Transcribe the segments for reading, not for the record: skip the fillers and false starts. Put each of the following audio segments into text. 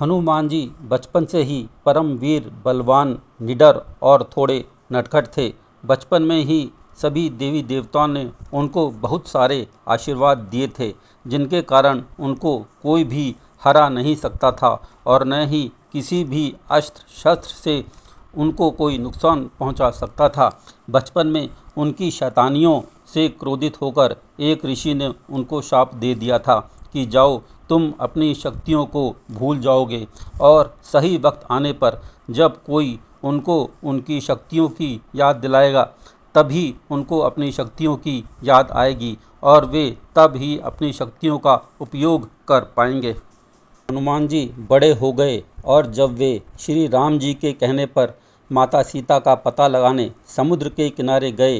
हनुमान जी बचपन से ही परम वीर, बलवान, निडर और थोड़े नटखट थे। बचपन में ही सभी देवी देवताओं ने उनको बहुत सारे आशीर्वाद दिए थे, जिनके कारण उनको कोई भी हरा नहीं सकता था और न ही किसी भी अस्त्र शस्त्र से उनको कोई नुकसान पहुंचा सकता था। बचपन में उनकी शैतानियों से क्रोधित होकर एक ऋषि ने उनको शाप दे दिया था कि जाओ, तुम अपनी शक्तियों को भूल जाओगे और सही वक्त आने पर जब कोई उनको उनकी शक्तियों की याद दिलाएगा, तभी उनको अपनी शक्तियों की याद आएगी और वे तब ही अपनी शक्तियों का उपयोग कर पाएंगे। हनुमान जी बड़े हो गए और जब वे श्री राम जी के कहने पर माता सीता का पता लगाने समुद्र के किनारे गए,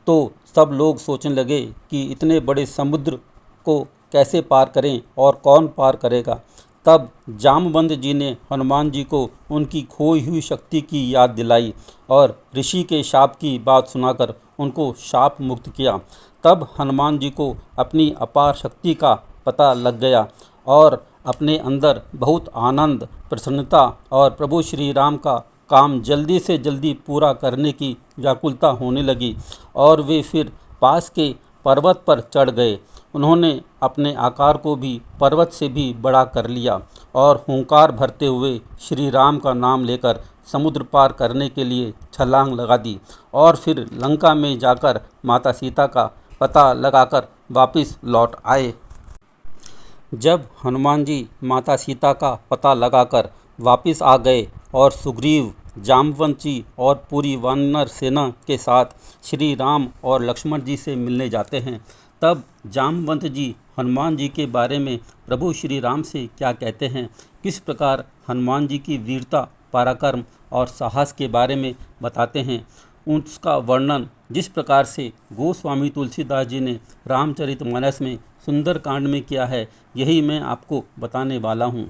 तो सब लोग सोचने लगे कि इतने बड़े समुद्र को कैसे पार करें और कौन पार करेगा। तब जामवंत जी ने हनुमान जी को उनकी खोई हुई शक्ति की याद दिलाई और ऋषि के शाप की बात सुनाकर उनको शाप मुक्त किया। तब हनुमान जी को अपनी अपार शक्ति का पता लग गया और अपने अंदर बहुत आनंद, प्रसन्नता और प्रभु श्री राम का काम जल्दी से जल्दी पूरा करने की व्याकुलता होने लगी और वे फिर पास के पर्वत पर चढ़ गए। उन्होंने अपने आकार को भी पर्वत से भी बड़ा कर लिया और हुंकार भरते हुए श्री राम का नाम लेकर समुद्र पार करने के लिए छलांग लगा दी और फिर लंका में जाकर माता सीता का पता लगाकर वापस लौट आए। जब हनुमान जी माता सीता का पता लगाकर वापस आ गए और सुग्रीव, जामवंत जी और पूरी वानर सेना के साथ श्री राम और लक्ष्मण जी से मिलने जाते हैं, तब जामवंत जी हनुमान जी के बारे में प्रभु श्री राम से क्या कहते हैं, किस प्रकार हनुमान जी की वीरता, पराक्रम और साहस के बारे में बताते हैं, उसका वर्णन जिस प्रकार से गोस्वामी तुलसीदास जी ने रामचरितमानस में सुंदरकांड में किया है, यही मैं आपको बताने वाला हूँ।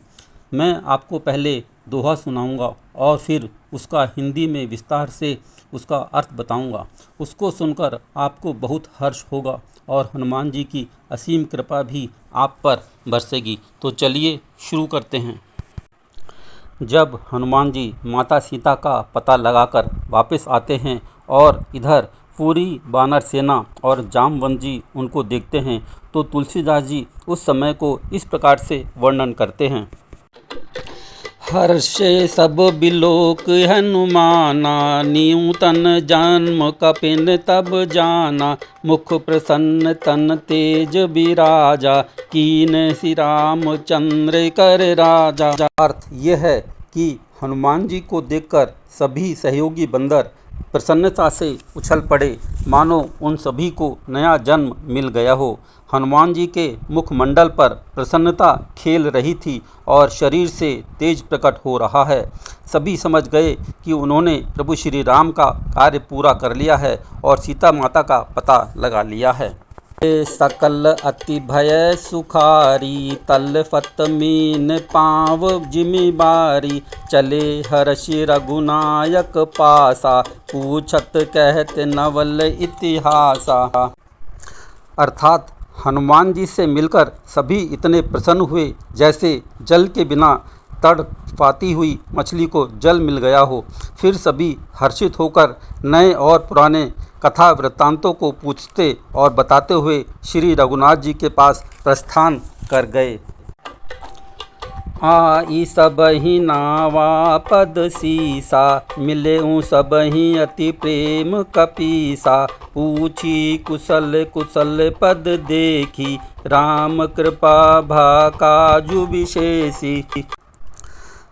मैं आपको पहले दोहा सुनाऊंगा और फिर उसका हिंदी में विस्तार से उसका अर्थ बताऊंगा। उसको सुनकर आपको बहुत हर्ष होगा और हनुमान जी की असीम कृपा भी आप पर बरसेगी। तो चलिए शुरू करते हैं। जब हनुमान जी माता सीता का पता लगाकर वापस आते हैं और इधर पूरी वानर सेना और जामवंत जी उनको देखते हैं, तो तुलसीदास जी उस समय को इस प्रकार से वर्णन करते हैं। हर्षे सब बिलोक हनुमाना, न्यूतन जन्म कपिन तब जाना, मुख प्रसन्न तन तेज बिराजा, कीन श्री रामचंद्र कर राजा। अर्थ यह है कि हनुमान जी को देखकर सभी सहयोगी बंदर प्रसन्नता से उछल पड़े, मानो उन सभी को नया जन्म मिल गया हो। हनुमान जी के मुखमंडल पर प्रसन्नता खेल रही थी और शरीर से तेज प्रकट हो रहा है। सभी समझ गए कि उन्होंने प्रभु श्री राम का कार्य पूरा कर लिया है और सीता माता का पता लगा लिया है। सकल अति भय सुखारी, तल फत मीन पाव जिम्मेवारी, चले हर्षि रघुनायक पासा, पूछत कहते नवल इतिहासा। अर्थात हनुमान जी से मिलकर सभी इतने प्रसन्न हुए जैसे जल के बिना तड़पाती हुई मछली को जल मिल गया हो। फिर सभी हर्षित होकर नए और पुराने कथा वृत्तांतों को पूछते और बताते हुए श्री रघुनाथ जी के पास प्रस्थान कर गए। आई सबहि नावा पद सीसा, मिले सबहि अति प्रेम कपीसा, पूछी कुशल कुशल पद देखी, राम कृपा भा काजु विशेषी।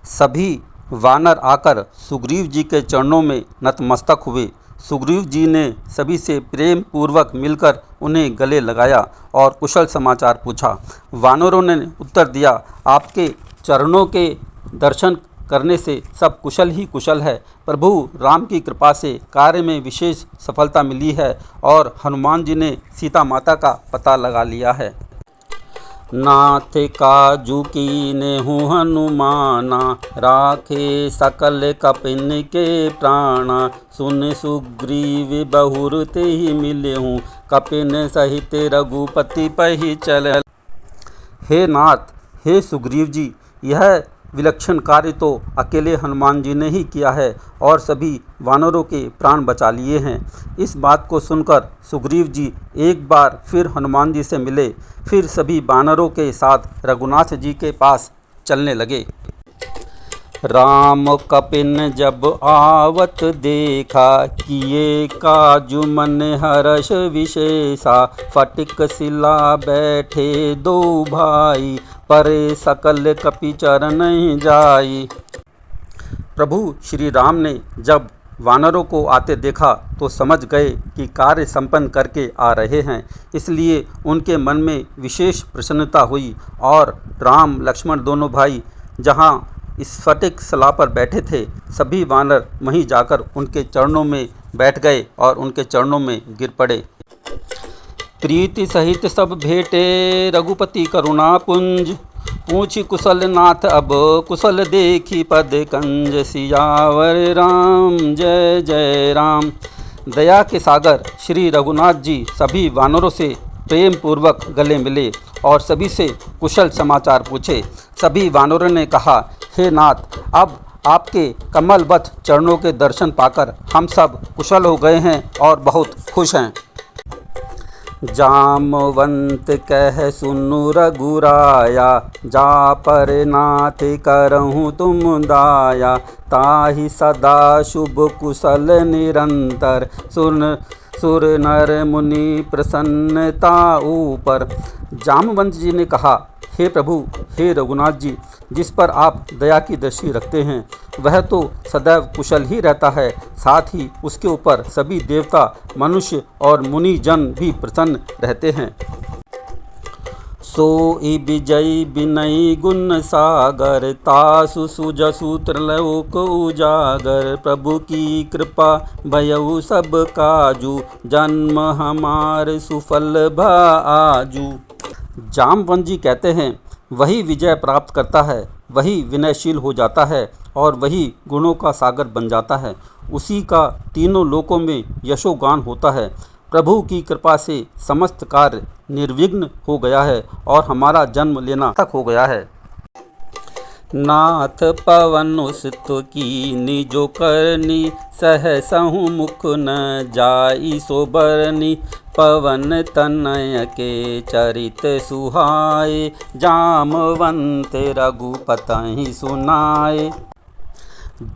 सभी वानर आकर सुग्रीव जी के चरणों में नतमस्तक हुए। सुग्रीव जी ने सभी से प्रेम पूर्वक मिलकर उन्हें गले लगाया और कुशल समाचार पूछा। वानरों ने उत्तर दिया, आपके चरणों के दर्शन करने से सब कुशल ही कुशल है। प्रभु राम की कृपा से कार्य में विशेष सफलता मिली है और हनुमान जी ने सीता माता का पता लगा लिया है। नाथ काजू कीने हूँ हनुमाना, राखे सकल कपिन के प्राणा, सुन सुग्रीव बहुर ते ही मिले हूँ, कपिन सहित रघुपति पही चल। हे नाथ, हे सुग्रीव जी, यह विलक्षण कार्य तो अकेले हनुमान जी ने ही किया है और सभी वानरों के प्राण बचा लिए हैं। इस बात को सुनकर सुग्रीव जी एक बार फिर हनुमान जी से मिले, फिर सभी वानरों के साथ रघुनाथ जी के पास चलने लगे। राम कपिन जब आवत देखा, किए काजु मन हर्ष विशेषा। फटिक शिला बैठे दो भाई, परे सकल कपि चरण जाई। प्रभु श्री राम ने जब वानरों को आते देखा तो समझ गए कि कार्य संपन्न करके आ रहे हैं, इसलिए उनके मन में विशेष प्रसन्नता हुई और राम लक्ष्मण दोनों भाई जहाँ इस फटिक शिला पर बैठे थे, सभी वानर वहीं जाकर उनके चरणों में बैठ गए और उनके चरणों में गिर पड़े। प्रीति सहित सब भेटे रघुपति करुणा पुंज, पूछी कुशल नाथ अब कुशल देखी पद कंज। सियावर राम जय जय राम। दया के सागर श्री रघुनाथ जी सभी वानरों से प्रेम पूर्वक गले मिले और सभी से कुशल समाचार पूछे। सभी वानरों ने कहा, हे नाथ, अब आपके कमलवत चरणों के दर्शन पाकर हम सब कुशल हो गए हैं और बहुत खुश हैं। जामवंत कह सुनु रघुराया, जा पर नाथ करहूँ तुम दाया। ताहि सदा शुभ कुशल निरंतर, सुर नर मुनि प्रसन्नता ऊपर। जामवंत जी ने कहा, हे प्रभु, हे रघुनाथ जी, जिस पर आप दया की दृष्टि रखते हैं वह तो सदैव कुशल ही रहता है, साथ ही उसके ऊपर सभी देवता, मनुष्य और मुनि जन भी प्रसन्न रहते हैं। सोई विजयी विनयी गुण सागर, तासु सुजसु त्रिलोक उजागर। प्रभु की कृपा भयउ सब काजू, जन्म हमार सुफल भा आजू। जामवंत जी कहते हैं, वही विजय प्राप्त करता है, वही विनयशील हो जाता है और वही गुणों का सागर बन जाता है। उसी का तीनों लोकों में यशोगान होता है। प्रभु की कृपा से समस्त कार्य निर्विघ्न हो गया है और हमारा जन्म लेना तक हो गया है। नाथ पवन सुत कीनी जो करनी, सहसहु मुख न जाई सोबरनी। पवन तनय के चरित सुहाए, जामवंत रघुपति सुनाए।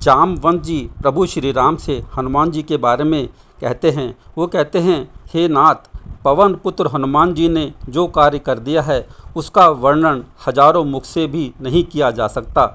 जामवंत जी प्रभु श्री राम से हनुमान जी के बारे में कहते हैं, वो कहते हैं, हे नाथ, पवन पुत्र हनुमान जी ने जो कार्य कर दिया है उसका वर्णन हजारों मुख से भी नहीं किया जा सकता।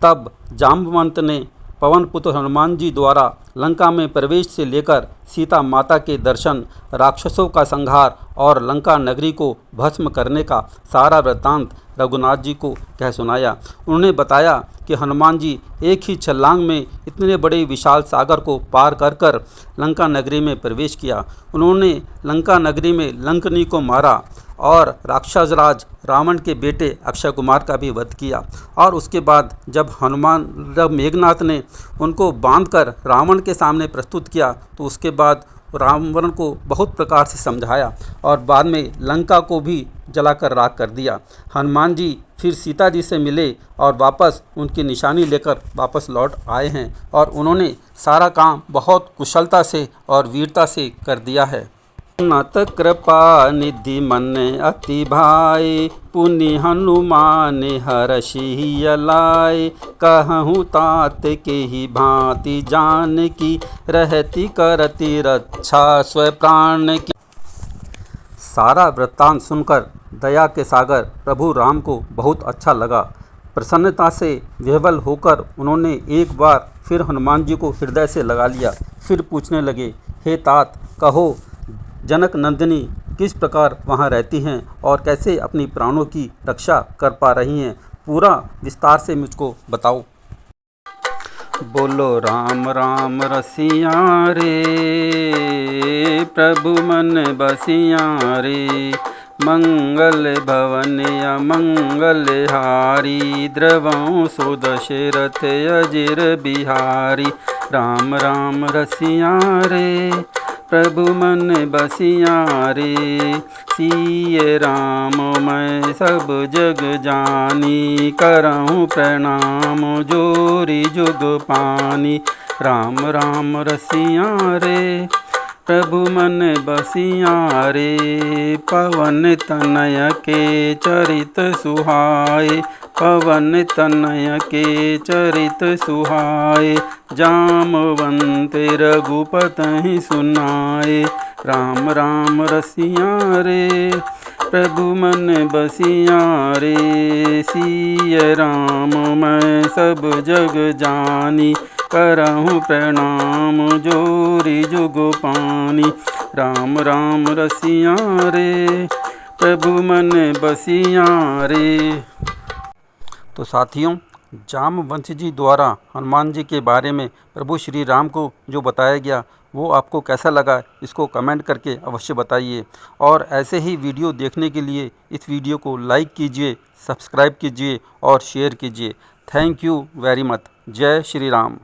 तब जाम्बवंत ने पवन पुत्र हनुमान जी द्वारा लंका में प्रवेश से लेकर सीता माता के दर्शन, राक्षसों का संहार और लंका नगरी को भस्म करने का सारा वृत्तांत रघुनाथ जी को कह सुनाया। उन्होंने बताया कि हनुमान जी एक ही छलांग में इतने बड़े विशाल सागर को पार कर कर लंका नगरी में प्रवेश किया। उन्होंने लंका नगरी में लंकनी को मारा और राक्षसराज रावण के बेटे अक्षय कुमार का भी वध किया। और उसके बाद जब मेघनाथ ने उनको बांधकर रावण के सामने प्रस्तुत किया तो उसके बाद रावण को बहुत प्रकार से समझाया और बाद में लंका को भी जलाकर राख कर दिया। हनुमान जी फिर सीता जी से मिले और वापस उनकी निशानी लेकर वापस लौट आए हैं और उन्होंने सारा काम बहुत कुशलता से और वीरता से कर दिया है। नत कृपा निधि मन अति भाई, पुनि हनुमान हर्षि अलाय। कहूँ तात के ही भांति जान की, रहती करती रक्षा स्व प्राण की। सारा वृत्तांत सुनकर दया के सागर प्रभु राम को बहुत अच्छा लगा। प्रसन्नता से विह्वल होकर उन्होंने एक बार फिर हनुमान जी को हृदय से लगा लिया। फिर पूछने लगे, हे तात, कहो जनक नंदिनी किस प्रकार वहाँ रहती हैं और कैसे अपनी प्राणों की रक्षा कर पा रही हैं, पूरा विस्तार से मुझको बताओ। बोलो राम राम रसिया रे, प्रभु मन बसिया रे। मंगल भवन अमंगल हारी, द्रवं सो दशरथ अजिर बिहारी। राम राम रसिया रे, प्रभु मन बसिया रे। सिय राम मैं सब जग जानी, करहूँ प्रणाम जोरी जुग पानी। राम राम रसिया रे प्रभु मन बसिया रे। पवन तनय के चरित सुहाए, पवन तनय के चरित सुहाए। जामवंत रघुपति सुनाए, राम राम रसिया रे प्रभु मन बसिया रे। सिय राम मैं सब जग जानी, करहूँ प्रणाम जोरी जुग पानी। राम राम रसिया रे प्रभु मन बसिया रे। तो साथियों, जामवंत जी द्वारा हनुमान जी के बारे में प्रभु श्री राम को जो बताया गया वो आपको कैसा लगा, इसको कमेंट करके अवश्य बताइए। और ऐसे ही वीडियो देखने के लिए इस वीडियो को लाइक कीजिए, सब्सक्राइब कीजिए और शेयर कीजिए। Thank you very much. जय श्री राम।